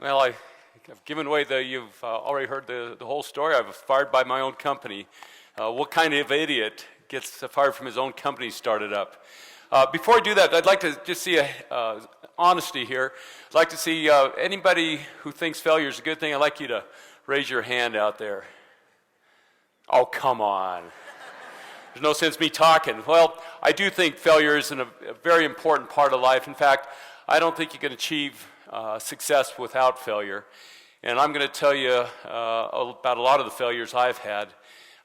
Well, I've given away you've already heard the whole story. I was fired by my own company. What kind of idiot gets fired from his own company started up? Before I do that, I'd like to just see honesty here. I'd like to see anybody who thinks failure is a good thing. I'd like you to raise your hand out there. Oh, come on. There's no sense me talking. Well, I do think failure is a very important part of life. In fact, I don't think you can achieve success without failure. And I'm going to tell you about a lot of the failures I've had.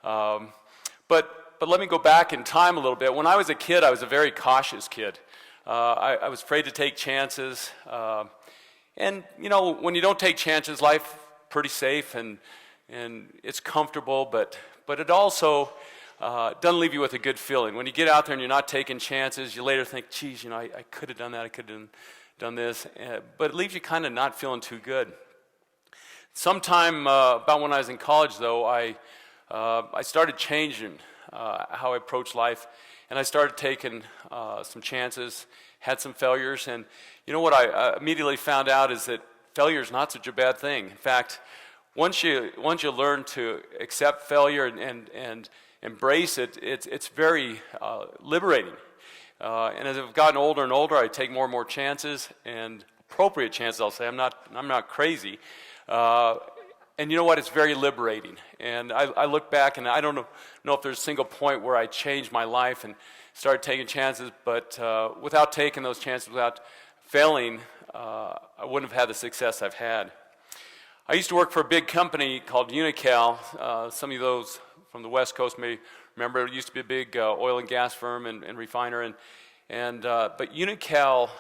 But let me go back in time a little bit. When I was a kid, I was a very cautious kid. I was afraid to take chances. And, you know, when you don't take chances, life's pretty safe and it's comfortable, but it also doesn't leave you with a good feeling. When you get out there and you're not taking chances, you later think, geez, you know, I could have done that, I could have done this, but it leaves you kind of not feeling too good. Sometime about when I was in college, though, I started changing how I approach life, and I started taking some chances, had some failures, and you know what I immediately found out is that failure is not such a bad thing. In fact, once you learn to accept failure and embrace it, it's very liberating. And as I've gotten older and older, I take more and more chances, and appropriate chances, I'll say. I'm not crazy. And you know what? It's very liberating. And I look back, and I don't know if there's a single point where I changed my life and started taking chances, but without taking those chances, without failing, I wouldn't have had the success I've had. I used to work for a big company called Unocal. Some of those from the West Coast may remember. It used to be a big oil and gas firm and refiner, but Unocal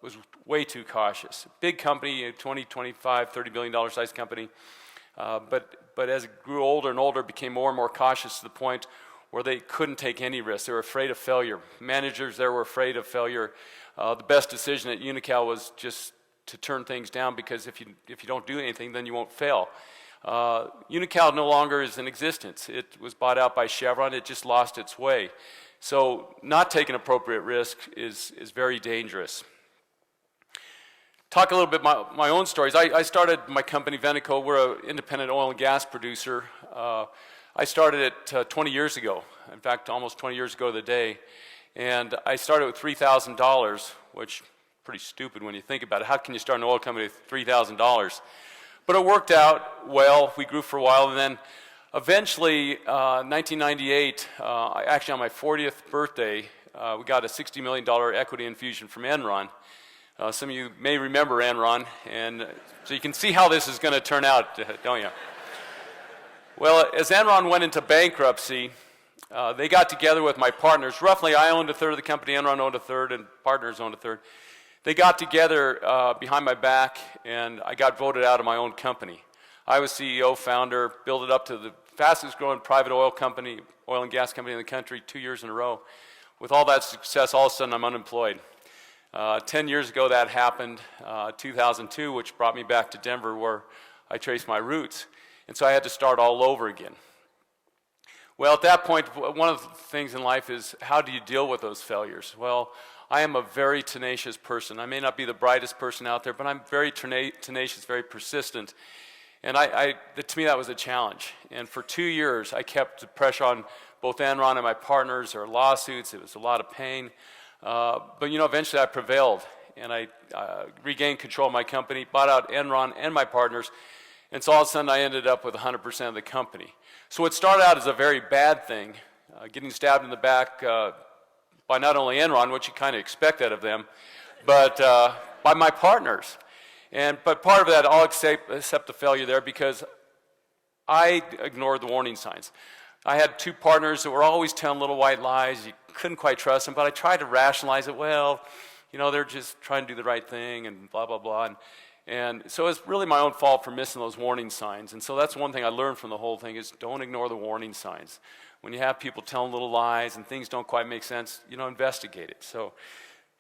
was way too cautious. Big company, 20, 25, $30 billion size company, but as it grew older and older, it became more and more cautious to the point where they couldn't take any risks. They were afraid of failure. Managers there were afraid of failure. The best decision at Unocal was just to turn things down, because if you don't do anything, then you won't fail. Unocal no longer is in existence. It was bought out by Chevron. It just lost its way. So not taking appropriate risk is very dangerous. Talk a little bit about my own stories. I started my company, Veneco. We're an independent oil and gas producer. I started it 20 years ago. In fact, almost 20 years ago to the day. And I started with $3,000, which is pretty stupid when you think about it. How can you start an oil company with $3,000? But it worked out well. We grew for a while, and then eventually, 1998, actually on my 40th birthday, we got a $60 million equity infusion from Enron. Some of you may remember Enron, and so you can see how this is going to turn out, don't you? Well, as Enron went into bankruptcy, they got together with my partners. Roughly, I owned a third of the company, Enron owned a third, and partners owned a third. They got together behind my back, and I got voted out of my own company. I was CEO, founder, built it up to the fastest growing private oil and gas company in the country 2 years in a row. With all that success, all of a sudden I'm unemployed. 10 years ago that happened, 2002, which brought me back to Denver, where I traced my roots. And so I had to start all over again. Well, at that point, one of the things in life is, how do you deal with those failures? Well, I am a very tenacious person. I may not be the brightest person out there, but I'm very tenacious, very persistent. And to me, that was a challenge. And for 2 years, I kept the pressure on both Enron and my partners. There were lawsuits. It was a lot of pain. But, you know, eventually I prevailed, and I regained control of my company, bought out Enron and my partners, and so all of a sudden I ended up with 100% of the company. So it started out as a very bad thing, getting stabbed in the back by not only Enron, which you kind of expect out of them, but by my partners. But part of that, I'll accept the failure there, because I ignored the warning signs. I had two partners that were always telling little white lies. You couldn't quite trust them, but I tried to rationalize it. Well, you know, they're just trying to do the right thing and blah, blah, blah. And so it's really my own fault for missing those warning signs. And so that's one thing I learned from the whole thing, is don't ignore the warning signs. When you have people telling little lies and things don't quite make sense, you know, investigate it. So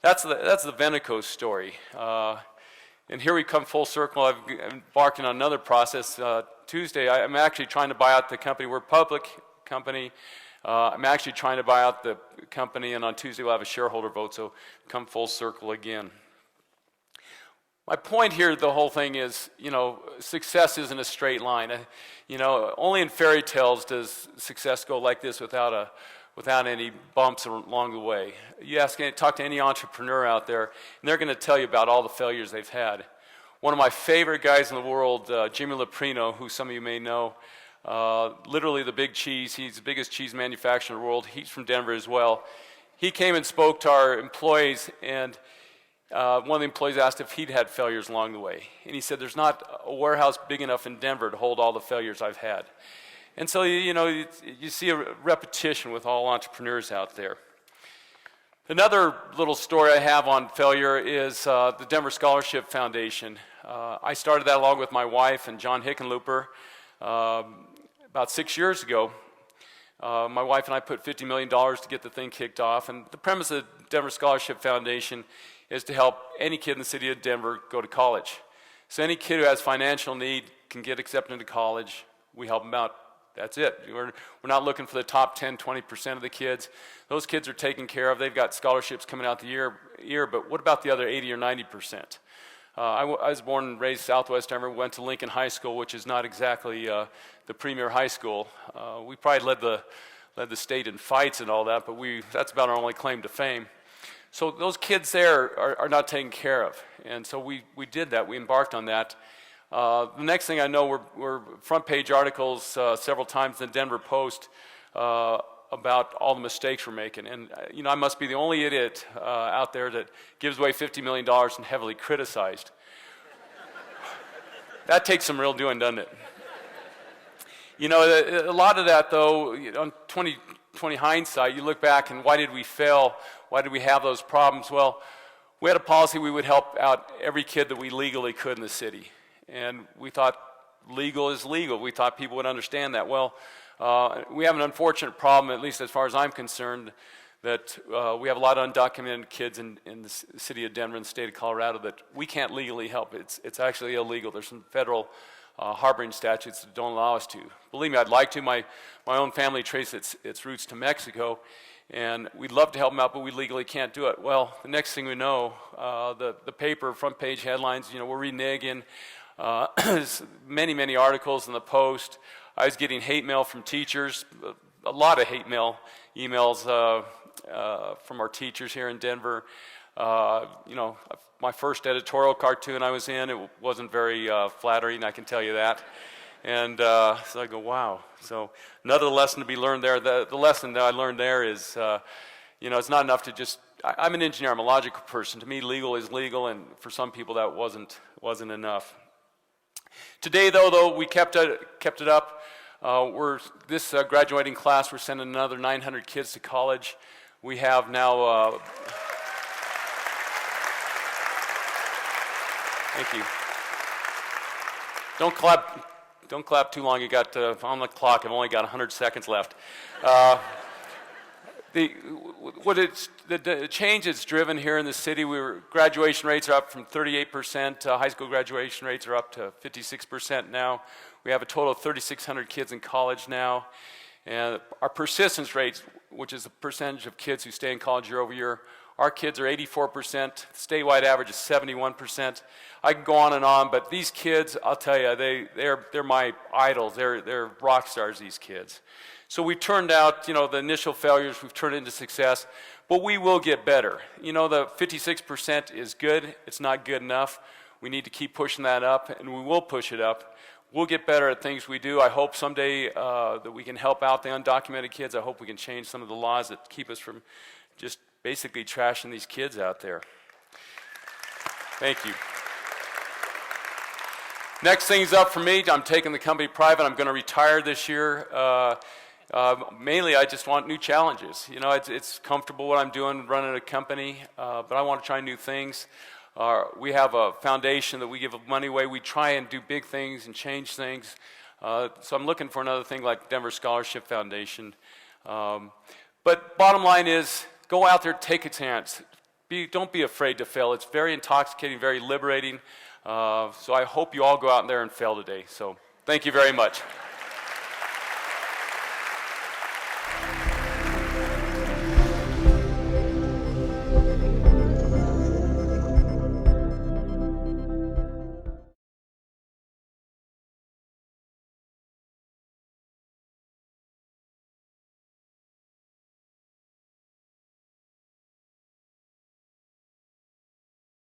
that's the Veneco story. And here we come full circle. I'm embarking on another process. Tuesday, I'm actually trying to buy out the company. We're a public company. I'm actually trying to buy out the company, and on Tuesday we'll have a shareholder vote, so come full circle again. My point here, the whole thing is, success isn't a straight line. Only in fairy tales does success go like this without any bumps along the way. Talk to any entrepreneur out there, and they're going to tell you about all the failures they've had. One of my favorite guys in the world, Jimmy Loprino, who some of you may know, literally the big cheese. He's the biggest cheese manufacturer in the world. He's from Denver as well. He came and spoke to our employees, and one of the employees asked if he'd had failures along the way. And he said, there's not a warehouse big enough in Denver to hold all the failures I've had. And so, you see a repetition with all entrepreneurs out there. Another little story I have on failure is the Denver Scholarship Foundation. I started that along with my wife and John Hickenlooper about 6 years ago. My wife and I put $50 million to get the thing kicked off. And the premise of the Denver Scholarship Foundation is to help any kid in the city of Denver go to college. So any kid who has financial need can get accepted into college. We help them out. That's it. We're not looking for the top 10, 20% of the kids. Those kids are taken care of. They've got scholarships coming out the year, but what about the other 80 or 90%? I was born and raised Southwest Denver, went to Lincoln High School, which is not exactly the premier high school. We probably led the state in fights and all that, but that's about our only claim to fame. So those kids there are not taken care of, and so we did that. We embarked on that. The next thing I know, we're front page articles several times in the Denver Post about all the mistakes we're making. And I must be the only idiot out there that gives away $50 million and heavily criticized. That takes some real doing, doesn't it? A lot of that, though, on 20/20 hindsight, you look back and why did we fail? Why did we have those problems? Well, we had a policy we would help out every kid that we legally could in the city. And we thought legal is legal. We thought people would understand that. Well, we have an unfortunate problem, at least as far as I'm concerned, that we have a lot of undocumented kids in the city of Denver and the state of Colorado that we can't legally help. It's actually illegal. There's some federal harboring statutes that don't allow us to. Believe me, I'd like to. My own family traced its roots to Mexico, and we'd love to help them out, but we legally can't do it. Well, the next thing we know, the paper, front page headlines, we're reneging. Many articles in the Post. I was getting hate mail from teachers, a lot of hate mail, emails from our teachers here in Denver. My first editorial cartoon I was in, it wasn't very flattering, I can tell you that. And so I go, wow. So another lesson to be learned there. The lesson that I learned there is, it's not enough to just, I'm an engineer, I'm a logical person. To me, legal is legal, and for some people that wasn't enough. Today, though, we kept it up. This graduating class, we're sending another 900 kids to college. We have now. Thank you. Don't clap too long. You got on the clock. I've only got 100 seconds left. The change that's driven here in the city, graduation rates are up from 38%. High school graduation rates are up to 56% now. We have a total of 3,600 kids in college now. And our persistence rates, which is the percentage of kids who stay in college year over year, our kids are 84%. The statewide average is 71%. I can go on, but these kids, I'll tell you, they're my idols. They're rock stars, these kids. So we turned out, the initial failures, we've turned into success, but we will get better. The 56% is good. It's not good enough. We need to keep pushing that up, and we will push it up. We'll get better at things we do. I hope someday that we can help out the undocumented kids. I hope we can change some of the laws that keep us from just basically trashing these kids out there. Thank you. Next thing's up for me. I'm taking the company private. I'm going to retire this year. Mainly, I just want new challenges. It's comfortable what I'm doing, running a company, but I want to try new things. We have a foundation that we give money away. We try and do big things and change things. So I'm looking for another thing like Denver Scholarship Foundation. But bottom line is, go out there, take a chance. Don't be afraid to fail. It's very intoxicating, very liberating. So I hope you all go out there and fail today. So thank you very much.